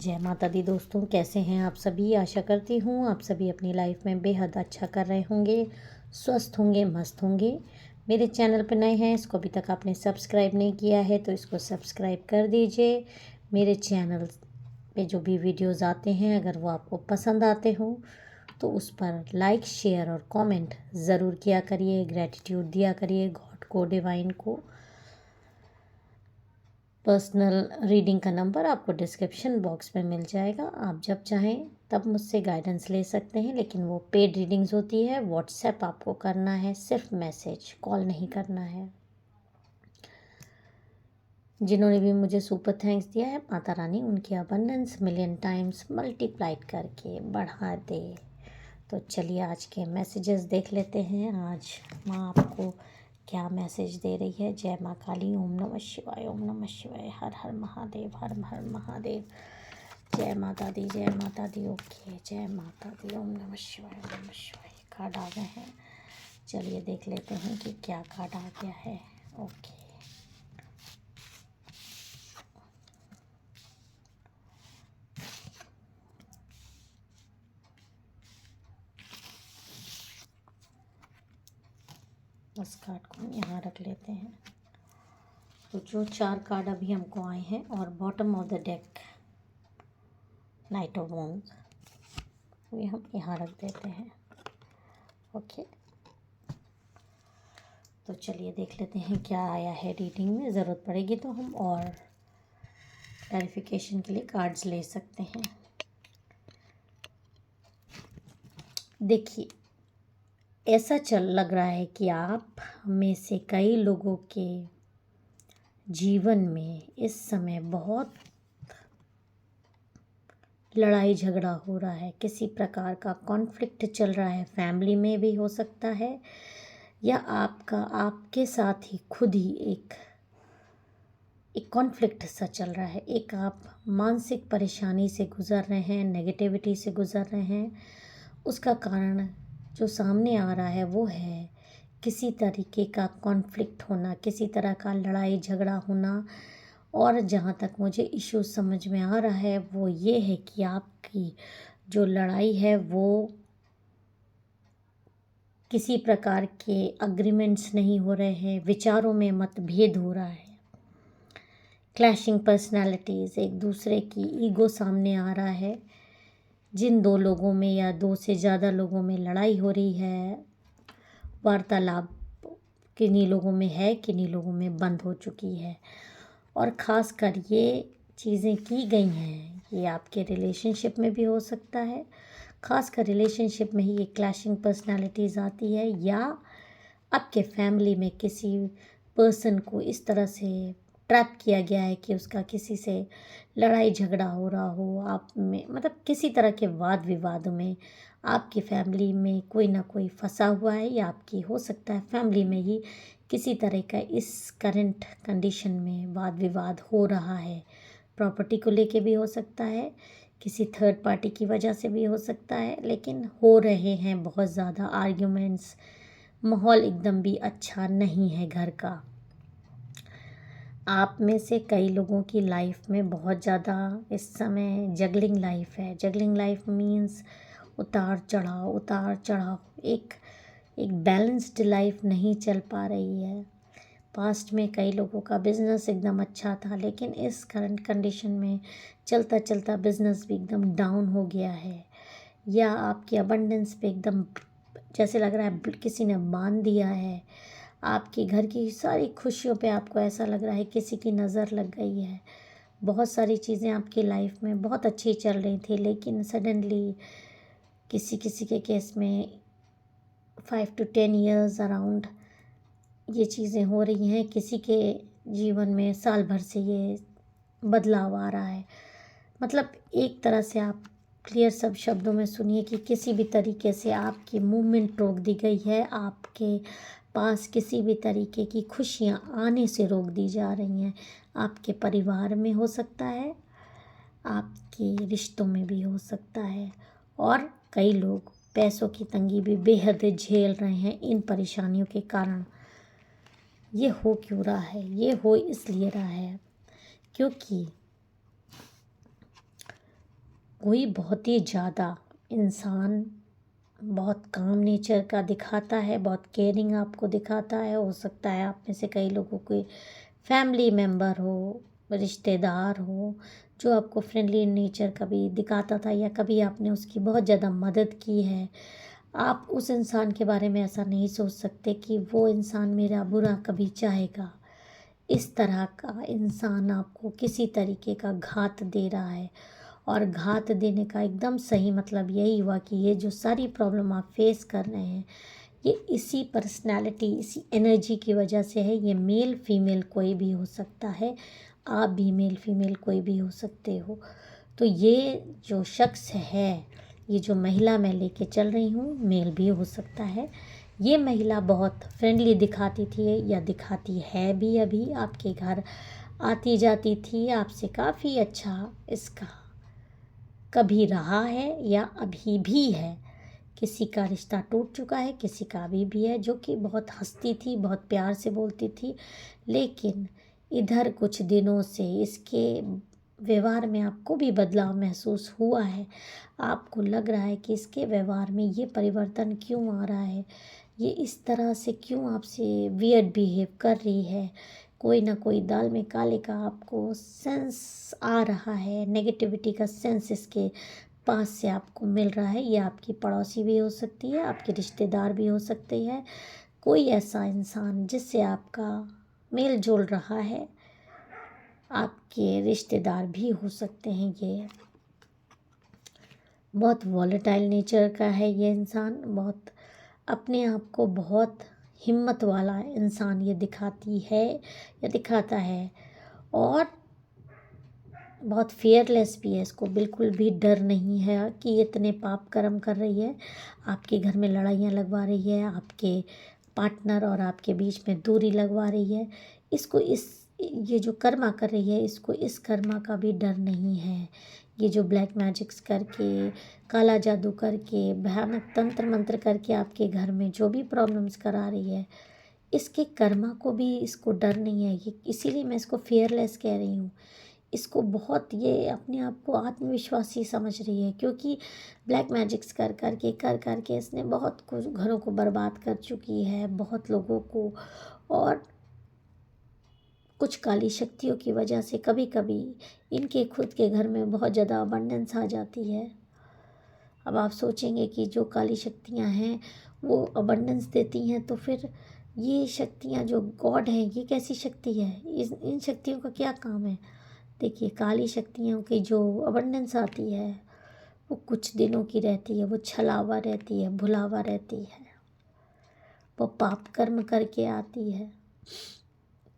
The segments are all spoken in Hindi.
जय माता दी दोस्तों, कैसे हैं आप सभी। आशा करती हूँ आप सभी अपनी लाइफ में बेहद अच्छा कर रहे होंगे, स्वस्थ होंगे, मस्त होंगे। मेरे चैनल पर नए हैं, इसको अभी तक आपने सब्सक्राइब नहीं किया है तो इसको सब्सक्राइब कर दीजिए। मेरे चैनल पे जो भी वीडियोज़ आते हैं अगर वो आपको पसंद आते हो तो उस पर लाइक, शेयर और कमेंट ज़रूर किया करिए, ग्रैटिट्यूड दिया करिए गॉड को, डिवाइन को। पर्सनल रीडिंग का नंबर आपको डिस्क्रिप्शन बॉक्स में मिल जाएगा। आप जब चाहें तब मुझसे गाइडेंस ले सकते हैं, लेकिन वो पेड रीडिंग्स होती है। व्हाट्सएप आपको करना है, सिर्फ मैसेज, कॉल नहीं करना है। जिन्होंने भी मुझे सुपर थैंक्स दिया है, माता रानी उनकी अबंडेंस मिलियन टाइम्स मल्टीप्लाइड करके बढ़ा दे। तो चलिए आज के मैसेजेस देख लेते हैं। आज माँ आपको क्या मैसेज दे रही है। जय माँ काली, ओम नमः शिवाय, ओम नमः शिवाय, हर हर महादेव, हर हर महादेव। जय माता दी, जय माता दी। ओके, जय माता दी, ओम नमः शिवाय, ओम नमः शिवाय। कार्ड आ गए हैं, चलिए देख लेते हैं कि क्या कार्ड आ गया है। ओके, इस कार्ड को हम यहाँ रख लेते हैं। तो जो 4 कार्ड अभी हमको आए हैं और bottom of the deck night of wands, ये हम यहाँ रख देते हैं। ओके, तो चलिए देख लेते हैं क्या आया है रीडिंग में। ज़रूरत पड़ेगी तो हम और क्लैरिफिकेशन के लिए कार्ड्स ले सकते हैं। देखिए, ऐसा लग रहा है कि आप में से कई लोगों के जीवन में इस समय बहुत लड़ाई झगड़ा हो रहा है, किसी प्रकार का कॉन्फ्लिक्ट चल रहा है। फैमिली में भी हो सकता है या आपके साथ ही खुद ही एक कॉन्फ्लिक्ट सा चल रहा है। एक आप मानसिक परेशानी से गुज़र रहे हैं, नेगेटिविटी से गुज़र रहे हैं। उसका कारण जो सामने आ रहा है वो है किसी तरीके का कॉन्फ्लिक्ट होना, किसी तरह का लड़ाई झगड़ा होना। और जहाँ तक मुझे इशू समझ में आ रहा है वो ये है कि आपकी जो लड़ाई है वो किसी प्रकार के अग्रीमेंट्स नहीं हो रहे हैं, विचारों में मतभेद हो रहा है। क्लैशिंग पर्सनालिटीज़, एक दूसरे की ईगो सामने आ रहा है। जिन 2 लोगों में या 2 से ज़्यादा लोगों में लड़ाई हो रही है, वार्तालाप किन्हीं लोगों में है, किन्हीं लोगों में बंद हो चुकी है। और ख़ासकर ये चीज़ें की गई हैं, ये आपके रिलेशनशिप में भी हो सकता है। ख़ासकर रिलेशनशिप में ही ये क्लैशिंग पर्सनालिटीज़ आती है, या आपके फैमिली में किसी पर्सन को इस तरह से ट्रैप किया गया है कि उसका किसी से लड़ाई झगड़ा हो रहा हो, आप में मतलब किसी तरह के वाद विवाद में आपकी फैमिली में कोई ना कोई फंसा हुआ है, या आपकी हो सकता है फैमिली में ही किसी तरह का इस करंट कंडीशन में वाद विवाद हो रहा है। प्रॉपर्टी को लेके भी हो सकता है, किसी थर्ड पार्टी की वजह से भी हो सकता है, लेकिन हो रहे हैं बहुत ज़्यादा आर्ग्यूमेंट्स। माहौल एकदम भी अच्छा नहीं है घर का। आप में से कई लोगों की लाइफ में बहुत ज़्यादा इस समय जगलिंग लाइफ है। जगलिंग लाइफ मीन्स उतार चढ़ाव, एक बैलेंस्ड लाइफ नहीं चल पा रही है। पास्ट में कई लोगों का बिजनेस एकदम अच्छा था, लेकिन इस करंट कंडीशन में चलता चलता बिजनेस भी एकदम डाउन हो गया है, या आपकी अबंडेंस पे एकदम जैसे लग रहा है किसी ने बांध दिया है। आपकी घर की सारी खुशियों पे आपको ऐसा लग रहा है किसी की नज़र लग गई है। बहुत सारी चीज़ें आपकी लाइफ में बहुत अच्छी चल रही थी, लेकिन सडनली किसी किसी के केस में 5 to 10 ईयर्स अराउंड ये चीज़ें हो रही हैं। किसी के जीवन में साल भर से ये बदलाव आ रहा है। मतलब एक तरह से आप क्लियर सब शब्दों में सुनिए कि किसी भी तरीके से आपकी मूवमेंट रोक दी गई है। आपके पास किसी भी तरीके की खुशियाँ आने से रोक दी जा रही हैं। आपके परिवार में हो सकता है, आपके रिश्तों में भी हो सकता है, और कई लोग पैसों की तंगी भी बेहद झेल रहे हैं इन परेशानियों के कारण। ये हो क्यों रहा है? ये हो इसलिए रहा है क्योंकि कोई बहुत ही ज़्यादा इंसान बहुत काम नेचर का दिखाता है, बहुत केयरिंग आपको दिखाता है। हो सकता है आप में से कई लोगों के फैमिली मेम्बर हो, रिश्तेदार हो, जो आपको फ्रेंडली नेचर कभी दिखाता था या कभी आपने उसकी बहुत ज़्यादा मदद की है। आप उस इंसान के बारे में ऐसा नहीं सोच सकते कि वो इंसान मेरा बुरा कभी चाहेगा। इस तरह का इंसान आपको किसी तरीके का घात दे रहा है, और घात देने का एकदम सही मतलब यही हुआ कि ये जो सारी प्रॉब्लम आप फेस कर रहे हैं, ये इसी पर्सनालिटी, इसी एनर्जी की वजह से है। ये मेल फीमेल कोई भी हो सकता है, आप भी मेल फीमेल कोई भी हो सकते हो। तो ये जो शख्स है, ये जो महिला मैं लेके चल रही हूँ, मेल भी हो सकता है। ये महिला बहुत फ्रेंडली दिखाती थी या दिखाती है भी, अभी आपके घर आती जाती थी, आपसे काफ़ी अच्छा इसका कभी रहा है या अभी भी है। किसी का रिश्ता टूट चुका है, किसी का अभी भी है, जो कि बहुत हंसती थी, बहुत प्यार से बोलती थी। लेकिन इधर कुछ दिनों से इसके व्यवहार में आपको भी बदलाव महसूस हुआ है। आपको लग रहा है कि इसके व्यवहार में ये परिवर्तन क्यों आ रहा है, ये इस तरह से क्यों आपसे वियर्ड बिहेव कर रही है। कोई ना कोई दाल में काले का आपको सेंस आ रहा है, नेगेटिविटी का सेंस इसके पास से आपको मिल रहा है। ये आपकी पड़ोसी भी हो सकती है, आपके रिश्तेदार भी हो सकते हैं, कोई ऐसा इंसान जिससे आपका मेल जोल रहा है, आपके रिश्तेदार भी हो सकते हैं। ये बहुत वॉलेटाइल नेचर का है ये इंसान, बहुत अपने आप को बहुत हिम्मत वाला इंसान ये दिखाती है या दिखाता है, और बहुत फियरलेस भी है। इसको बिल्कुल भी डर नहीं है कि इतने पाप कर्म कर रही है, आपके घर में लड़ाइयाँ लगवा रही है, आपके पार्टनर और आपके बीच में दूरी लगवा रही है। इसको ये जो कर्मा कर रही है, इसको इस कर्मा का भी डर नहीं है। ये जो ब्लैक मैजिक्स करके, काला जादू करके, भयानक तंत्र मंत्र करके आपके घर में जो भी प्रॉब्लम्स करा रही है, इसके कर्मा को भी इसको डर नहीं है। ये इसीलिए मैं इसको फियरलेस कह रही हूँ। इसको बहुत, ये अपने आप को आत्मविश्वासी समझ रही है, क्योंकि ब्लैक मैजिक्स कर के इसने बहुत कुछ घरों को बर्बाद कर चुकी है, बहुत लोगों को। और कुछ काली शक्तियों की वजह से कभी कभी इनके खुद के घर में बहुत ज़्यादा अबंडेंस आ जाती है। अब आप सोचेंगे कि जो काली शक्तियाँ हैं वो अबंडेंस देती हैं, तो फिर ये शक्तियाँ जो गॉड हैं, ये कैसी शक्ति है, इन शक्तियों का क्या काम है। देखिए, काली शक्तियों की जो अबंडेंस आती है वो कुछ दिनों की रहती है, वो छलावा रहती है, भुलावा रहती है, वो पाप कर्म करके आती है।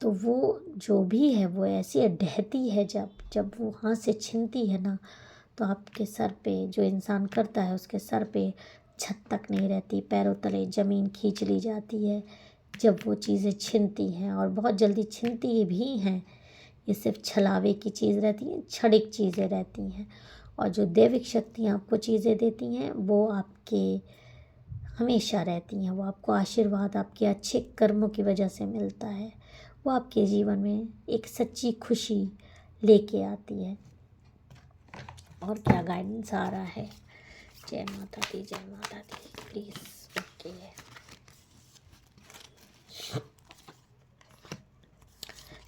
तो वो जो भी है वो ऐसी ढहती है, जब जब वो हाथ से छीनती है ना, तो आपके सर पे, जो इंसान करता है उसके सर पे छत तक नहीं रहती, पैरों तले ज़मीन खींच ली जाती है जब वो चीज़ें छीनती हैं, और बहुत जल्दी छीनती भी हैं। ये सिर्फ छलावे की चीज़ रहती हैं, क्षणिक चीज़ें रहती हैं। और जो दैविक शक्तियाँ आपको चीज़ें देती हैं वो आपके हमेशा रहती हैं। वो आपको आशीर्वाद आपके अच्छे कर्मों की वजह से मिलता है। वो आपके जीवन में एक सच्ची खुशी लेके आती है। और क्या गाइडेंस आ रहा है। जय माता दी, जय माता दी। Please okay.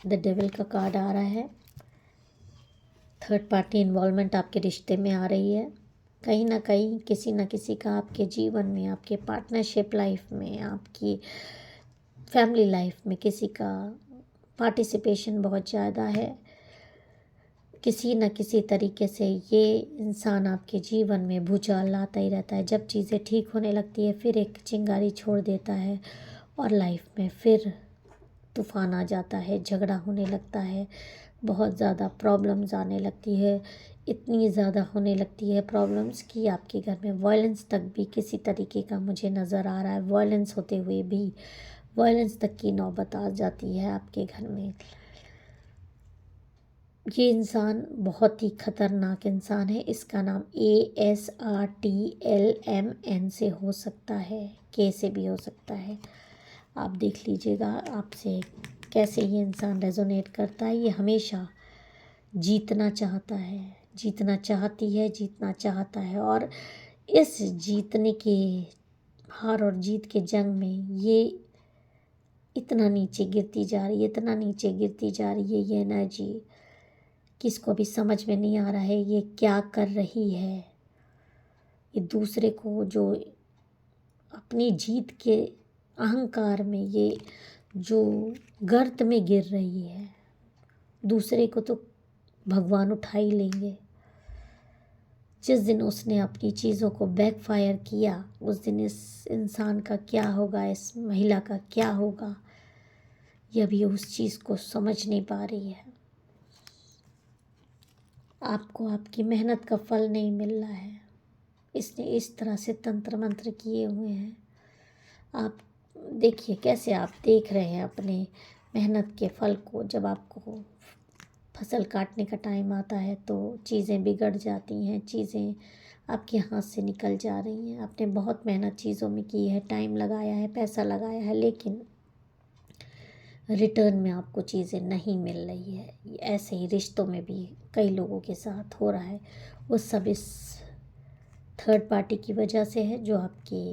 द डेविल का कार्ड आ रहा है। थर्ड पार्टी इन्वॉल्वमेंट आपके रिश्ते में आ रही है। कहीं ना कहीं किसी न किसी का आपके जीवन में, आपके पार्टनरशिप लाइफ में, आपकी फैमिली लाइफ में किसी का पार्टिसिपेशन बहुत ज़्यादा है। किसी न किसी तरीके से ये इंसान आपके जीवन में भूचाल लाता ही रहता है। जब चीज़ें ठीक होने लगती है फिर एक चिंगारी छोड़ देता है, और लाइफ में फिर तूफान आ जाता है, झगड़ा होने लगता है, बहुत ज़्यादा प्रॉब्लम्स आने लगती है। इतनी ज़्यादा होने लगती है प्रॉब्लम्स कि आपके घर में वायलेंस तक भी किसी तरीके का मुझे नज़र आ रहा है। वायलेंस होते हुए भी वायलेंस तक की नौबत आ जाती है आपके घर में। ये इंसान बहुत ही खतरनाक इंसान है। इसका नाम ASRTLMN से हो सकता है, के से भी हो सकता है। आप देख लीजिएगा आपसे कैसे ये इंसान रेजोनेट करता है। ये हमेशा जीतना चाहता है, जीतना चाहती है, जीतना चाहता है। और इस जीतने के हार और जीत के जंग में ये इतना नीचे गिरती जा रही है, इतना नीचे गिरती जा रही है ये एनर्जी, किसको भी समझ में नहीं आ रहा है ये क्या कर रही है। ये दूसरे को जो अपनी जीत के अहंकार में ये जो गर्त में गिर रही है, दूसरे को तो भगवान उठा ही लेंगे। जिस दिन उसने अपनी चीज़ों को बैकफायर किया उस दिन इस इंसान का क्या होगा, इस महिला का क्या होगा, ये अभी उस चीज़ को समझ नहीं पा रही है। आपको आपकी मेहनत का फल नहीं मिल रहा है, इसने इस तरह से तंत्र मंत्र किए हुए हैं। आप देखिए कैसे आप देख रहे हैं अपने मेहनत के फल को। जब आपको फसल काटने का टाइम आता है तो चीज़ें बिगड़ जाती हैं, चीज़ें आपके हाथ से निकल जा रही हैं। आपने बहुत मेहनत चीज़ों में की है, टाइम लगाया है, पैसा लगाया है, लेकिन रिटर्न में आपको चीज़ें नहीं मिल रही है। ऐसे ही रिश्तों में भी कई लोगों के साथ हो रहा है। वो सब इस थर्ड पार्टी की वजह से है जो आपके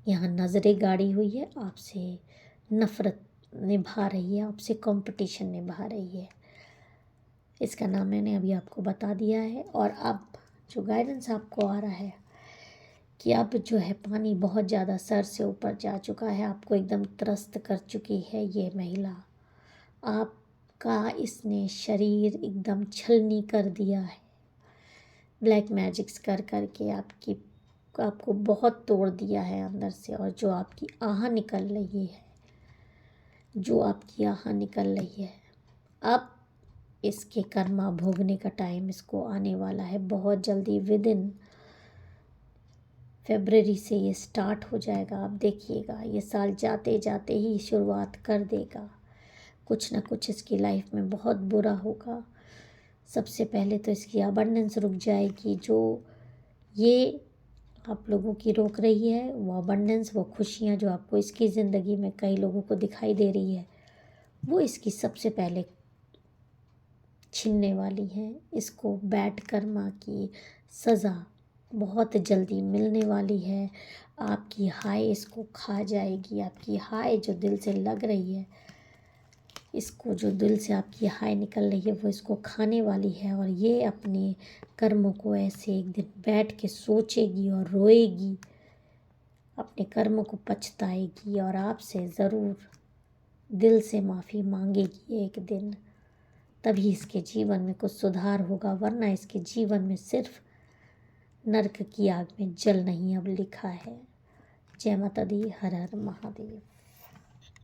यहाँ नज़रें गाड़ी हुई है, आपसे नफ़रत निभा रही है, आपसे कंपटीशन निभा रही है। इसका नाम मैंने अभी आपको बता दिया है। और अब जो गाइडेंस आपको आ रहा है कि अब जो है पानी बहुत ज़्यादा सर से ऊपर जा चुका है, आपको एकदम त्रस्त कर चुकी है ये महिला। आपका इसने शरीर एकदम छलनी कर दिया है, ब्लैक मैजिक्स कर कर के आपको बहुत तोड़ दिया है अंदर से। और जो आपकी आह निकल रही है, जो आपकी आह निकल रही है, अब इसके कर्मा भोगने का टाइम इसको आने वाला है बहुत जल्दी। विद इन फरवरी से ये स्टार्ट हो जाएगा। आप देखिएगा ये साल जाते जाते ही शुरुआत कर देगा। कुछ ना कुछ इसकी लाइफ में बहुत बुरा होगा। सबसे पहले तो इसकी अबंडेंस रुक जाएगी। जो ये आप लोगों की रोक रही है वो अबंडेंस, वो खुशियाँ जो आपको इसकी ज़िंदगी में कई लोगों को दिखाई दे रही है, वो इसकी सबसे पहले छीनने वाली हैं। इसको बैड कर्मा की सज़ा बहुत जल्दी मिलने वाली है। आपकी हाय इसको खा जाएगी। आपकी हाय जो दिल से लग रही है, इसको जो दिल से आपकी हाय निकल रही है वो इसको खाने वाली है। और ये अपने कर्मों को ऐसे एक दिन बैठ के सोचेगी और रोएगी, अपने कर्मों को पछताएगी और आपसे ज़रूर दिल से माफ़ी मांगेगी एक दिन। तभी इसके जीवन में कुछ सुधार होगा, वरना इसके जीवन में सिर्फ नरक की आग में जल नहीं अब लिखा है। जय माता दी, हर हर महादेव।